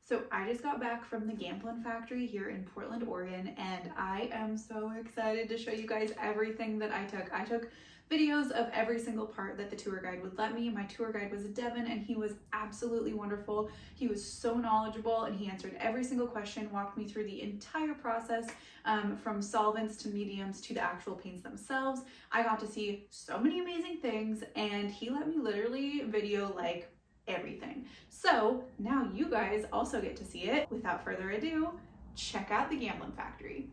So I just got back from the Gamblin Factory here in Portland, Oregon, and I am so excited to show you guys everything that I took. I took videos of every single part that the tour guide would let me. My tour guide was Devin, and he was absolutely wonderful. He was so knowledgeable, and he answered every single question, walked me through the entire process, from solvents to mediums to the actual paints themselves. I got to see so many amazing things, and he let me literally video like everything. So now you guys also get to see it. Without further ado, check out the Gamblin Factory.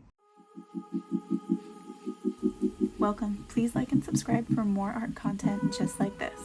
Welcome. Please like and subscribe for more art content just like this.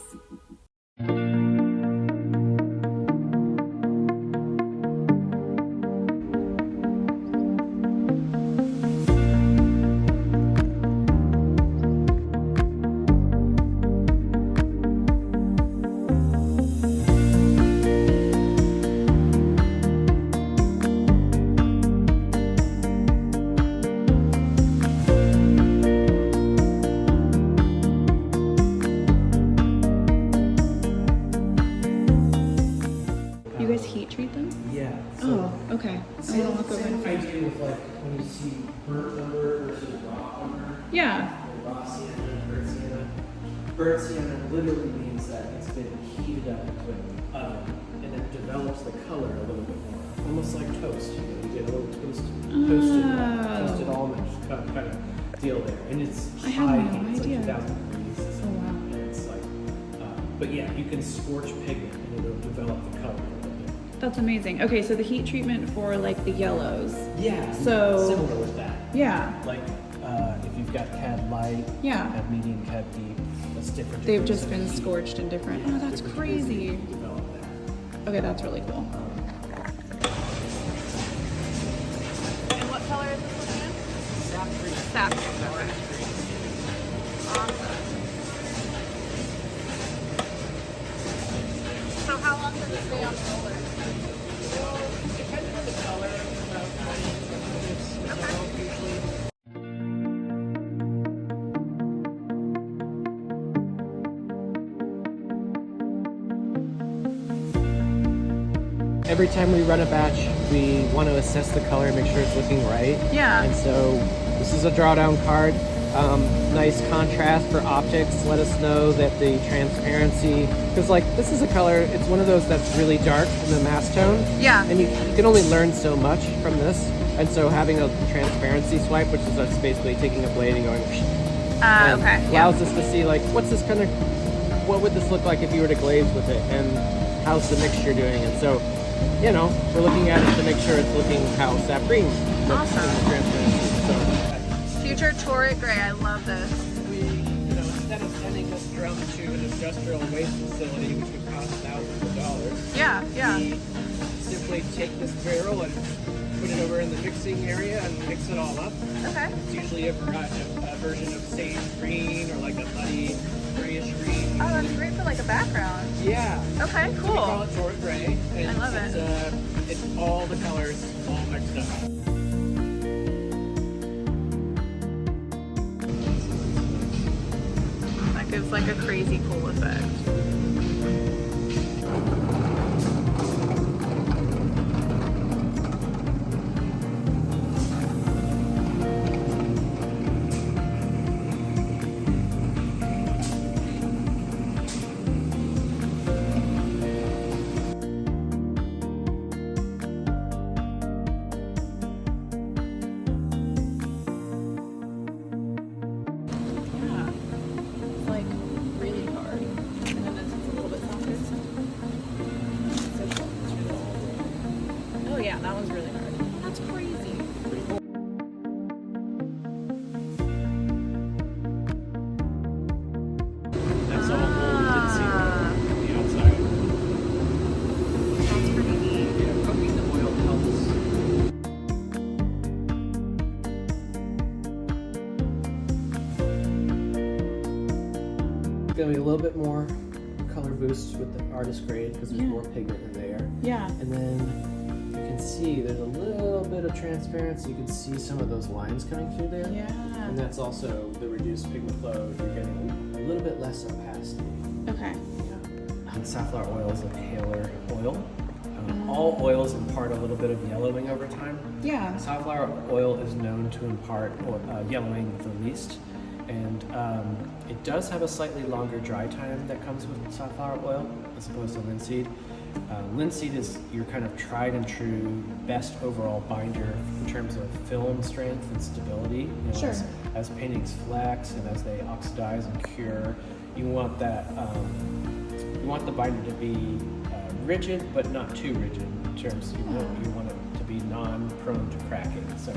Heat treat them? Yeah. So okay. Same idea with like when you see burnt umber versus raw umber. Yeah. Or raw sienna and burnt sienna. Burnt sienna literally means that it's been heated up to an oven and it develops the color a little bit more. Almost like toast. You get a little toasted almond kind of deal there. And it's high heat. It's like 2,000 degrees. Oh wow. And it's like, but yeah, you can scorch pigment and it'll develop the color. That's amazing. Okay, so the heat treatment for like the yellows. Yeah. So similar with that. Yeah. Like if you've got cad light, cad medium, cad deep, that's different. They've just been scorched in different. Oh, that's crazy. Okay, that's really cool. And what color is this one again? Sap green. Sap green. Awesome. So how long does it stay on the roller? Depending on the color, about 20 minutes usually. Every time we run a batch, we want to assess the color and make sure it's looking right. Yeah. And so this is a drawdown card. Nice contrast for optics. Let us know that the transparency, because like this is a color, it's one of those that's really dark in the mass tone. Yeah. And you can only learn so much from this. And so having a transparency swipe, which is us basically taking a blade and going, allows us to see like what would this look like if you were to glaze with it, and how's the mixture doing. And so, you know, we're looking at it to make sure it's looking how sap green looks in the transparency. So. Future Torrid Gray, I love this. We, instead of sending this drum to an industrial waste facility, which would cost thousands of dollars, we simply take this barrel and put it over in the mixing area and mix it all up. Okay. It's usually a version of sage green or like a muddy grayish green. Oh, that's great for like a background. Yeah. Okay, cool. So we call it Torrid Gray. And I love it. It's all the colors all mixed up. Gives like a crazy cool effect. Yeah, that one's really hard. That's crazy. That's all molded seaweed on the outside. That's pretty neat. Yeah, cooking the oil helps. It's gonna be a little bit more color boost with the artist grade because there's more pigment in there. Yeah. And then you can see there's a little bit of transparency. You can see some of those lines coming through there. Yeah. And that's also the reduced pigment load. You're getting a little bit less opacity. Okay. Yeah. And safflower oil is a paler oil. all oils impart a little bit of yellowing over time. Yeah. Safflower oil is known to impart yellowing the least, and it does have a slightly longer dry time that comes with safflower oil as opposed to linseed. Linseed is your kind of tried and true best overall binder in terms of film strength and stability. You know, Sure. As paintings flex and as they oxidize and cure, you want that. You want the binder to be rigid, but not too rigid. In terms, you want it to be non-prone to cracking. So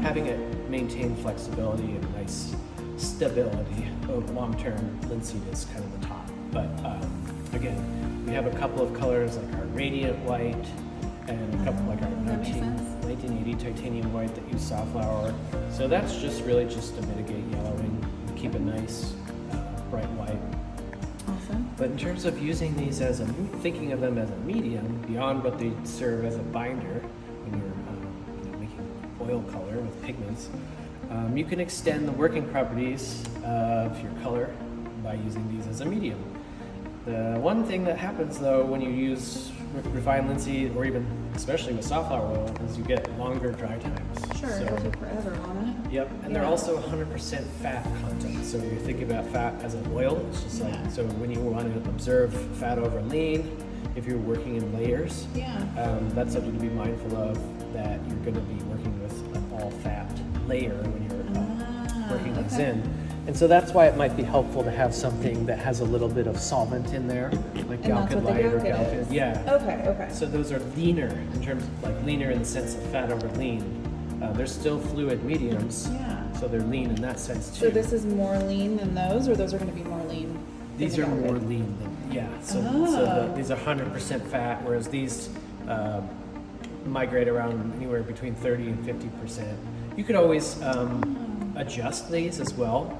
having it maintain flexibility and nice stability over long-term linseed is kind of the top. But again, we have a couple of colors like our radiant white and a couple like our 1980 titanium white that use safflower. So that's just really just to mitigate yellowing and keep it nice, bright white. Awesome. But in terms of using these as thinking of them as a medium, beyond what they serve as a binder when you're making oil color with pigments, you can extend the working properties of your color by using these as a medium. The one thing that happens though when you use refined linseed, or even especially with safflower oil, is you get longer dry times. Sure, it'll take forever, won't it? Yep, and they're also 100% fat content. So when you're thinking about fat as an oil, it's just like, so when you want to observe fat over lean, if you're working in layers, that's something to be mindful of, that you're going to be working with an all fat layer when you're working these in. And so that's why it might be helpful to have something that has a little bit of solvent in there, like Galkin Light or Galkin. Yeah. Okay. So those are leaner in terms of like leaner in the sense of fat over lean. They're still fluid mediums, so they're lean in that sense too. So this is more lean than those, or those are going to be more lean? These are more lean than, so these are 100% fat, whereas these migrate around anywhere between 30 and 50%. You could always adjust these as well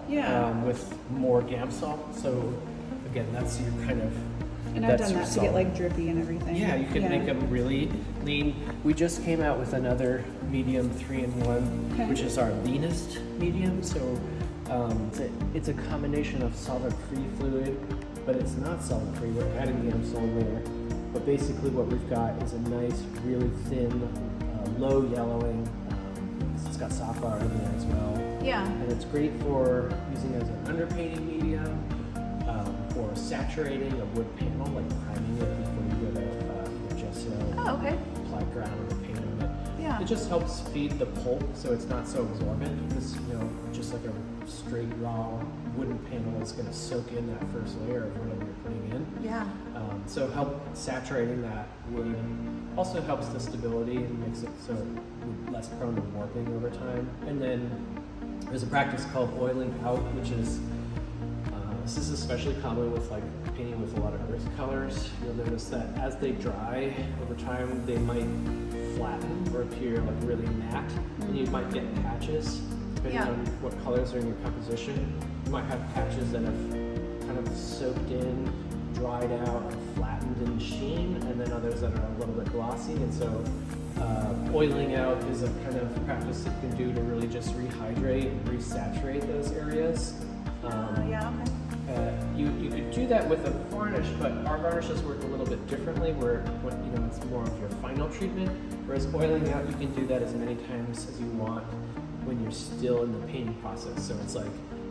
with more Gamsol. So again, that's your kind of, and I've done that to get like drippy and everything. Yeah, you can make them really lean. We just came out with another medium 3-in-1, which is our leanest medium. So it's a combination of solvent-free fluid, but it's not solvent-free. We're adding Gamsol there. But basically what we've got is a nice, really thin, low yellowing. It's got safflower in there as well. Yeah. And it's great for using as an underpainting medium, or saturating a wood panel, like priming it before you go to gesso. Apply ground or paint on it. Yeah. It just helps feed the pulp so it's not so absorbent, because just like a straight raw wooden panel is going to soak in that first layer of whatever you're putting in. Yeah. So help saturating that wood also helps the stability and makes it so it's less prone to warping over time. And then there's a practice called oiling out, which is this is especially common with like painting with a lot of earth colors. You'll notice that as they dry over time, they might flatten or appear like really matte, and you might get patches depending on what colors are in your composition. You might have patches that have kind of soaked in, dried out, and flattened in sheen, and then others that are a little bit glossy. And so oiling out is a kind of practice that you can do to really just rehydrate and resaturate those areas. You could do that with a varnish, but our varnishes work a little bit differently, where it's more of your final treatment. Whereas oiling out, you can do that as many times as you want when you're still in the painting process. So it's like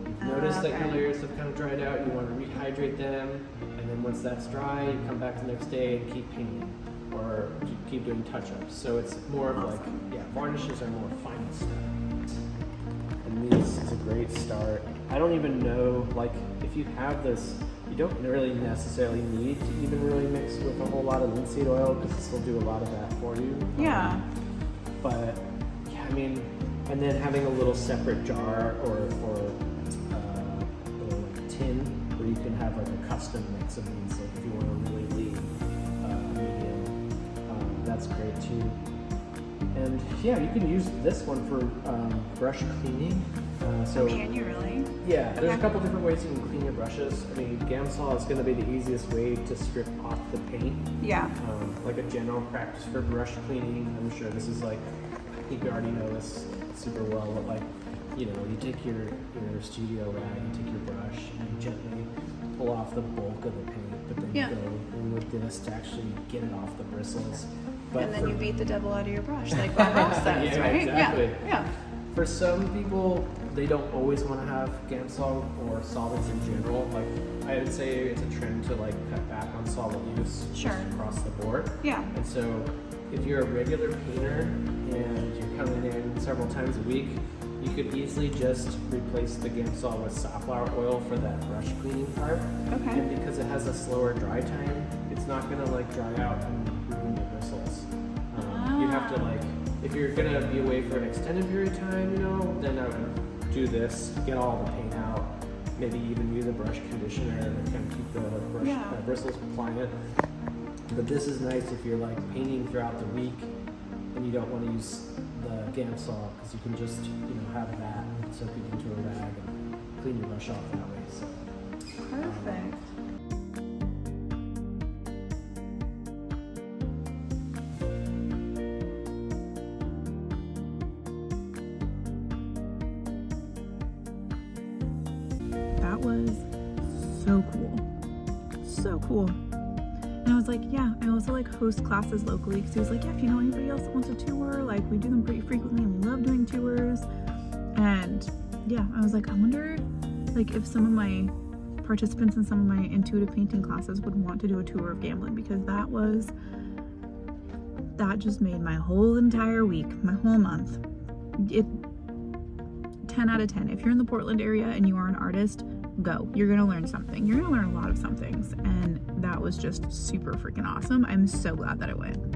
you've noticed that your layers have kind of dried out, you want to rehydrate them, and then once that's dry, you come back the next day and keep painting, or you keep doing touch-ups. So it's more of like, varnishes are more final stuff. And these is a great start. I don't even know, like, if you have this, you don't really necessarily need to even really mix with a whole lot of linseed oil, because this will do a lot of that for you. But I mean, and then having a little separate jar or little like tin where you can have like a custom mix of these, like if you want a really lean medium, that's great too. And you can use this one for brush cleaning. Can you really? Yeah, there's a couple different ways you can clean your brushes. I mean, Gamsol is going to be the easiest way to strip off the paint. Yeah. Like a general practice for brush cleaning. I'm sure this is like, I think you already know this super well, but like, you take your studio rag, you take your brush, and you gently pull off the bulk of the paint, but then you go in with this to actually get it off the bristles. But and then you beat the devil out of your brush, like Bob Ross says, yeah, right? exactly. Yeah. For some people, they don't always want to have Gamsol or solvents in general. Like, I would say it's a trend to like cut back on solvent use Sure. just across the board. Yeah. And so, if you're a regular painter and you're coming in several times a week, you could easily just replace the Gamsol with safflower oil for that brush cleaning part. Okay. And because it has a slower dry time, it's not gonna like dry out and ruin your bristles. You'd have to like, if you're gonna be away for an extended period of time, you know, then I would do this, get all the paint out, maybe even use a brush conditioner to kind of keep the brush, bristles pliant. But this is nice if you're like painting throughout the week and you don't want to use the Gamsol, because you can just, you know, have that and soak it into a rag and clean your brush off that way. So Perfect. That was so cool. So cool. And I was like, yeah, I also like host classes locally, because he was like, yeah, if you know anybody else that wants a tour, like we do them pretty frequently and we love doing tours. And yeah, I was like, I wonder like if some of my participants in some of my intuitive painting classes would want to do a tour of Gamblin, because that just made my whole entire week, my whole month. 10 out of 10. If you're in the Portland area and you are an artist, go. You're gonna learn something. You're gonna learn a lot of some things, and that was just super freaking awesome. I'm so glad that I went.